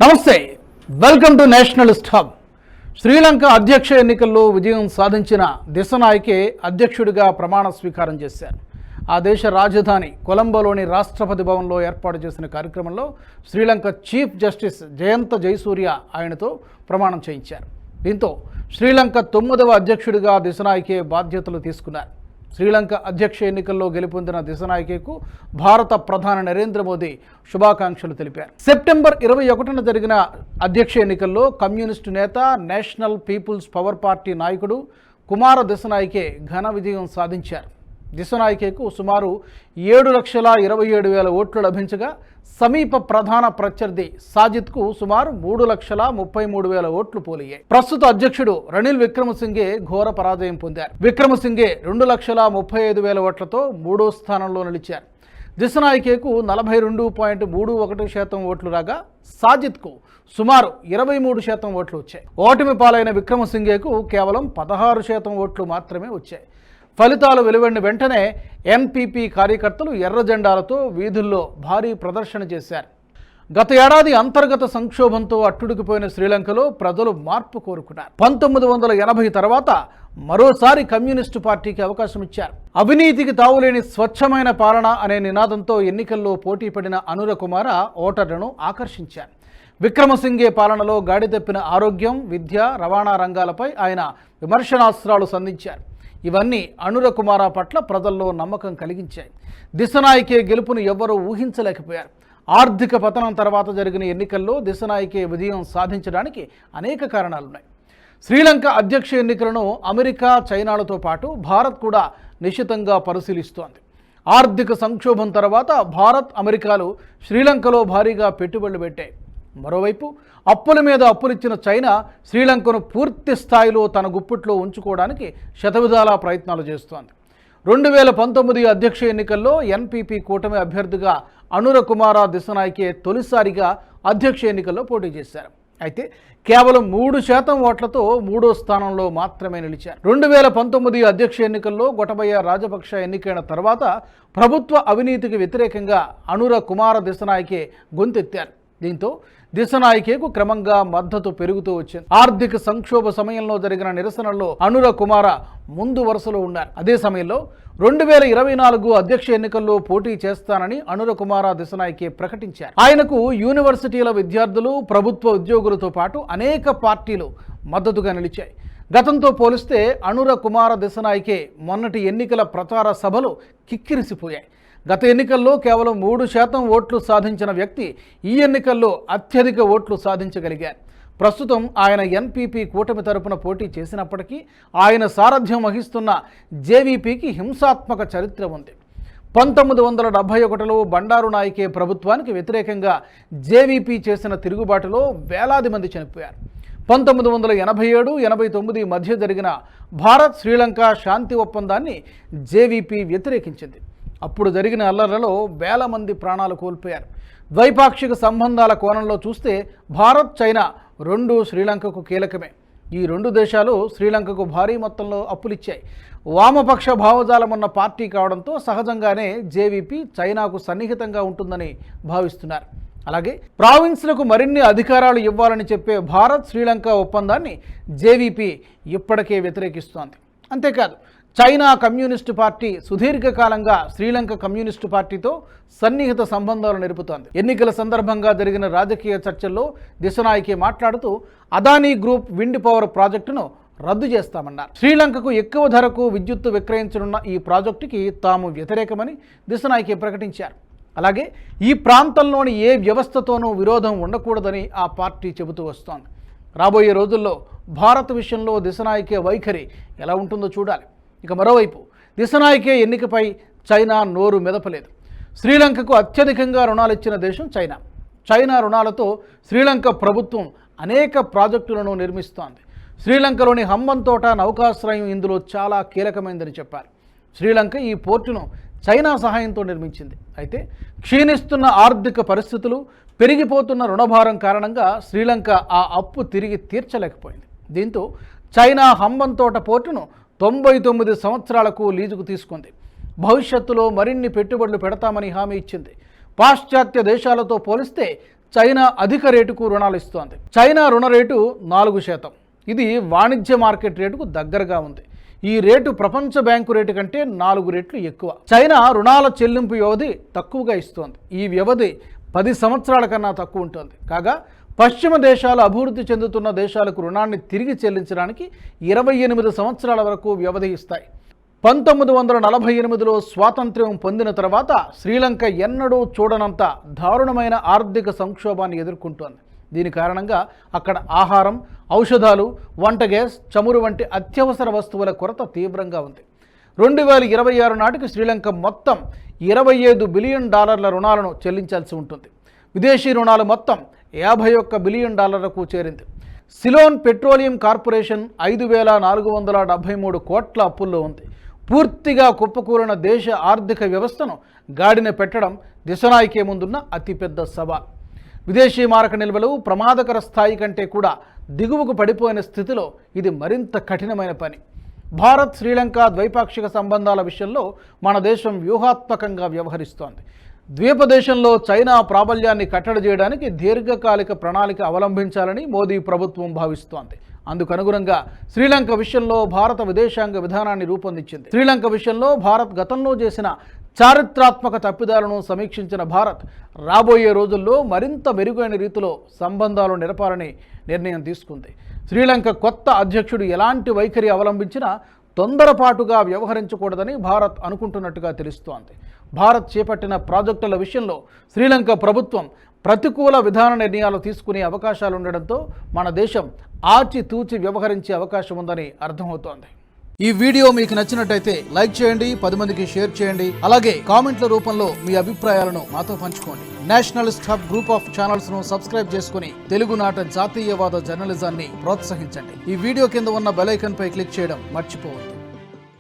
నమస్తే, welcome to Nationalist hub. Sri Lanka అధ్యక్ష ఎన్నికల్లో విజయం సాధించిన దిశనాయకే అధ్యక్షుడిగా ప్రమాణ స్వీకారం చేశారు. ఆ దేశ రాజధాని కొలంబోలోని రాష్ట్రపతి భవన్లో ఏర్పాటు చేసిన కార్యక్రమంలో శ్రీలంక చీఫ్ జస్టిస్ జయంత జయసూర్య ఆయనతో ప్రమాణం చేయించారు. దీంతో శ్రీలంక 9వ అధ్యక్షుడిగా దిశనాయకే బాధ్యతలు తీసుకున్నారు. శ్రీలంక అధ్యక్ష ఎన్నికల్లో గెలుపొందిన దిశనాయకేకు భారత ప్రధాని నరేంద్ర మోదీ శుభాకాంక్షలు తెలిపారు. సెప్టెంబర్ 21న జరిగిన అధ్యక్ష ఎన్నికల్లో కమ్యూనిస్టు నేత, నేషనల్ పీపుల్స్ పవర్ పార్టీ నాయకుడు కుమార దిశనాయకే ఘన విజయం సాధించారు. దిశనాయకేకు సుమారు 7,27,000 ఓట్లు లభించగా సమీప ప్రధాన ప్రత్యర్థి సాజిద్కు సుమారు 3,33,000 ఓట్లు పోలయ్యాయి. ప్రస్తుత అధ్యక్షుడు రనిల్ విక్రమసింఘే ఘోర పరాజయం పొందారు. విక్రమసింఘే 2,35,000 ఓట్లతో 3వ స్థానంలో నిలిచారు. దిశనాయకేకు 42.31% ఓట్లు రాగా సాజిద్కు సుమారు 23% ఓట్లు వచ్చాయి. ఓటమి పాలైన విక్రమసింఘేకు కేవలం 16% ఓట్లు మాత్రమే వచ్చాయి. ఫలితాలు వెలువడిన వెంటనే ఎన్పీపీ కార్యకర్తలు ఎర్ర జెండాలతో వీధుల్లో భారీ ప్రదర్శన చేశారు. గత ఏడాది అంతర్గత సంక్షోభంతో అట్టుడికిపోయిన శ్రీలంకలో ప్రజలు మార్పు కోరుకున్నారు. 1980 తర్వాత మరోసారి కమ్యూనిస్టు పార్టీకి అవకాశం ఇచ్చారు. అవినీతికి తావులేని స్వచ్ఛమైన పాలన అనే నినాదంతో ఎన్నికల్లో పోటీ పడిన అనుర కుమార ఓటర్లను ఆకర్షించారు. విక్రమసింఘే పాలనలో గాడి తప్పిన ఆరోగ్యం, విద్య, రవాణా రంగాలపై ఆయన విమర్శనాస్త్రాలు సంధించారు. ఇవన్నీ అనుర కుమార పట్ల ప్రజల్లో నమ్మకం కలిగించాయి. దిశనాయకే గెలుపును ఎవ్వరూ ఊహించలేకపోయారు. ఆర్థిక పతనం తర్వాత జరిగిన ఎన్నికల్లో దిశనాయకే విజయం సాధించడానికి అనేక కారణాలున్నాయి. శ్రీలంక అధ్యక్ష ఎన్నికలను అమెరికా, చైనాలతో పాటు భారత్ కూడా నిశితంగా పరిశీలిస్తోంది. ఆర్థిక సంక్షోభం తర్వాత భారత్, అమెరికాలు శ్రీలంకలో భారీగా పెట్టుబడులు పెట్టాయి. మరోవైపు అప్పుల మీద అప్పులిచ్చిన చైనా శ్రీలంకను పూర్తి స్థాయిలో తన గుప్పిట్లో ఉంచుకోవడానికి శతవిధాలా ప్రయత్నాలు చేస్తోంది. 2019 అధ్యక్ష ఎన్నికల్లో ఎన్పీపీ కూటమి అభ్యర్థిగా అనుర కుమార దిశనాయకే తొలిసారిగా అధ్యక్ష ఎన్నికల్లో పోటీ చేశారు. అయితే కేవలం 3% ఓట్లతో 3వ స్థానంలో మాత్రమే నిలిచారు. 2019 అధ్యక్ష ఎన్నికల్లో గొటబయ రాజపక్ష ఎన్నికైన తర్వాత ప్రభుత్వ అవినీతికి వ్యతిరేకంగా అనుర కుమార దిశనాయకే గొంతెత్తారు. దీంతో దిశనాయకేకు క్రమంగా మద్దతు పెరుగుతూ వచ్చింది. ఆర్థిక సంక్షోభ సమయంలో జరిగిన నిరసనల్లో అనుర కుమార ముందు వరుసలో ఉన్నారు. అదే సమయంలో 2024 అధ్యక్ష ఎన్నికల్లో పోటీ చేస్తానని అనుర కుమార దిశనాయకే ప్రకటించారు. ఆయనకు యూనివర్సిటీల విద్యార్థులు, ప్రభుత్వ ఉద్యోగులతో పాటు అనేక పార్టీలు మద్దతుగా నిలిచాయి. గతంతో పోలిస్తే అనుర కుమార దిశనాయకే మొన్నటి ఎన్నికల ప్రచార సభలు కిక్కిరిసిపోయాయి. గత ఎన్నికల్లో కేవలం 3% ఓట్లు సాధించిన వ్యక్తి ఈ ఎన్నికల్లో అత్యధిక ఓట్లు సాధించగలిగారు. ప్రస్తుతం ఆయన ఎన్పీపీ కూటమి తరపున పోటీ చేసినప్పటికీ ఆయన సారథ్యం వహిస్తున్న జేవీపీకి హింసాత్మక చరిత్ర ఉంది. 1971లో బండారు నాయకే ప్రభుత్వానికి వ్యతిరేకంగా జేవీపీ చేసిన తిరుగుబాటులో వేలాది మంది చనిపోయారు. 1987-89 మధ్య జరిగిన భారత్, శ్రీలంక శాంతి ఒప్పందాన్ని జేవీపీ వ్యతిరేకించింది. అప్పుడు జరిగిన అల్లర్లలో వేల మంది ప్రాణాలు కోల్పోయారు. ద్వైపాక్షిక సంబంధాల కోణంలో చూస్తే భారత్, చైనా రెండూ శ్రీలంకకు కీలకమే. ఈ రెండు దేశాలు శ్రీలంకకు భారీ మొత్తంలో అప్పులిచ్చాయి. వామపక్ష భావజాలం ఉన్న పార్టీ కావడంతో సహజంగానే జేవీపీ చైనాకు సన్నిహితంగా ఉంటుందని భావిస్తున్నారు. అలాగే ప్రావిన్స్లకు మరిన్ని అధికారాలు ఇవ్వాలని చెప్పే భారత్, శ్రీలంక ఒప్పందాన్ని జేవీపీ ఇప్పటికే వ్యతిరేకిస్తోంది. అంతేకాదు చైనా కమ్యూనిస్టు పార్టీ సుదీర్ఘకాలంగా శ్రీలంక కమ్యూనిస్టు పార్టీతో సన్నిహిత సంబంధాలు నెరుపుతోంది. ఎన్నికల సందర్భంగా జరిగిన రాజకీయ చర్చల్లో దిశనాయకే మాట్లాడుతూ అదానీ గ్రూప్ విండ్ పవర్ ప్రాజెక్టును రద్దు చేస్తామన్నారు. శ్రీలంకకు ఎక్కువ ధరకు విద్యుత్తు విక్రయించనున్న ఈ ప్రాజెక్టుకి తాము వ్యతిరేకమని దిశనాయకే ప్రకటించారు. అలాగే ఈ ప్రాంతంలోని ఏ వ్యవస్థతోనూ విరోధం ఉండకూడదని ఆ పార్టీ చెబుతూ వస్తోంది. రాబోయే రోజుల్లో భారత్ విషయంలో దిశనాయకే వైఖరి ఎలా ఉంటుందో చూడాలి. ఇక మరోవైపు దిశనాయకే ఎన్నికపై చైనా నోరు మెదపలేదు. శ్రీలంకకు అత్యధికంగా రుణాలు ఇచ్చిన దేశం చైనా. చైనా రుణాలతో శ్రీలంక ప్రభుత్వం అనేక ప్రాజెక్టులను నిర్మిస్తోంది. శ్రీలంకలోని హంబంతోట నౌకాశ్రయం ఇందులో చాలా కీలకమైందని చెప్పారు. శ్రీలంక ఈ పోర్టును చైనా సహాయంతో నిర్మించింది. అయితే క్షీణిస్తున్న ఆర్థిక పరిస్థితులు, పెరిగిపోతున్న రుణభారం కారణంగా శ్రీలంక ఆ అప్పు తిరిగి తీర్చలేకపోయింది. దీంతో చైనా హంబంతోట పోర్టును 99 సంవత్సరాలకు లీజుకు తీసుకుంది. భవిష్యత్తులో మరిన్ని పెట్టుబడులు పెడతామని హామీ ఇచ్చింది. పాశ్చాత్య దేశాలతో పోలిస్తే చైనా అధిక రేటుకు రుణాలు ఇస్తోంది. చైనా రుణ రేటు 4%. ఇది వాణిజ్య మార్కెట్ రేటుకు దగ్గరగా ఉంది. ఈ రేటు ప్రపంచ బ్యాంకు రేటు కంటే 4 రెట్లు ఎక్కువ. చైనా రుణాల చెల్లింపు వ్యవధి తక్కువగా ఇస్తోంది. ఈ వ్యవధి 10 సంవత్సరాల కన్నా తక్కువ ఉంటుంది. కాగా పశ్చిమ దేశాలు అభివృద్ధి చెందుతున్న దేశాలకు రుణాన్ని తిరిగి చెల్లించడానికి 28 సంవత్సరాల వరకు వ్యవధి ఇస్తాయి. 1948లో స్వాతంత్ర్యం పొందిన తర్వాత శ్రీలంక ఎన్నడూ చూడనంత దారుణమైన ఆర్థిక సంక్షోభాన్ని ఎదుర్కొంటోంది. దీని కారణంగా అక్కడ ఆహారం, ఔషధాలు, వంట గ్యాస్, చమురు వంటి అత్యవసర వస్తువుల కొరత తీవ్రంగా ఉంది. 2026 నాటికి శ్రీలంక మొత్తం $25 బిలియన్ రుణాలను చెల్లించాల్సి ఉంటుంది. విదేశీ రుణాలు మొత్తం $51 బిలియన్ చేరింది. సిలోన్ పెట్రోలియం కార్పొరేషన్ 5,473 కోట్ల అప్పుల్లో ఉంది. పూర్తిగా కుప్పకూలిన దేశ ఆర్థిక వ్యవస్థను గాడిన పెట్టడం దిశనాయికే ముందున్న అతిపెద్ద సవాల్. విదేశీ మారక నిల్వలు ప్రమాదకర స్థాయి కంటే కూడా దిగువకు పడిపోయిన స్థితిలో ఇది మరింత కఠినమైన పని. భారత్ శ్రీలంక ద్వైపాక్షిక సంబంధాల విషయంలో మన దేశం వ్యూహాత్మకంగా వ్యవహరిస్తోంది. ద్వీపదేశంలో చైనా ప్రాబల్యాన్ని కట్టడి చేయడానికి దీర్ఘకాలిక ప్రణాళిక అవలంబించాలని మోదీ ప్రభుత్వం భావిస్తోంది. అందుకనుగుణంగా శ్రీలంక విషయంలో భారత విదేశాంగ విధానాన్ని రూపొందించింది. శ్రీలంక విషయంలో భారత్ గతంలో చేసిన చారిత్రాత్మక తప్పిదాలను సమీక్షించిన భారత్ రాబోయే రోజుల్లో మరింత మెరుగైన రీతిలో సంబంధాలు నెరపాలని నిర్ణయం తీసుకుంది. శ్రీలంక కొత్త అధ్యక్షుడు ఎలాంటి వైఖరి అవలంబించినా తొందరపాటుగా వ్యవహరించకూడదని భారత్ అనుకుంటున్నట్టుగా తెలుస్తోంది. భారత్ చేపట్టిన ప్రాజెక్టుల విషయంలో శ్రీలంక ప్రభుత్వం ప్రతికూల విధాన నిర్ణయాలు తీసుకునే అవకాశాలుండడంతో మన దేశం ఆచితూచి వ్యవహరించే అవకాశం ఉందని అర్థమవుతోంది. ఈ వీడియో మీకు నచ్చినట్టయితే లైక్ చేయండి, 10 మందికి షేర్ చేయండి. అలాగే కామెంట్ల రూపంలో మీ అభిప్రాయాలను మాతో పంచుకోండి. Nationalist hub group of channels ను సబ్స్క్రైబ్ చేసుకుని తెలుగునాట జాతీయవాద జర్నలిజాన్ని ప్రోత్సహించండి. ఈ వీడియో కింద ఉన్న బెల్ ఐకాన్ పై క్లిక్ చేయడం మర్చిపోవద్దు.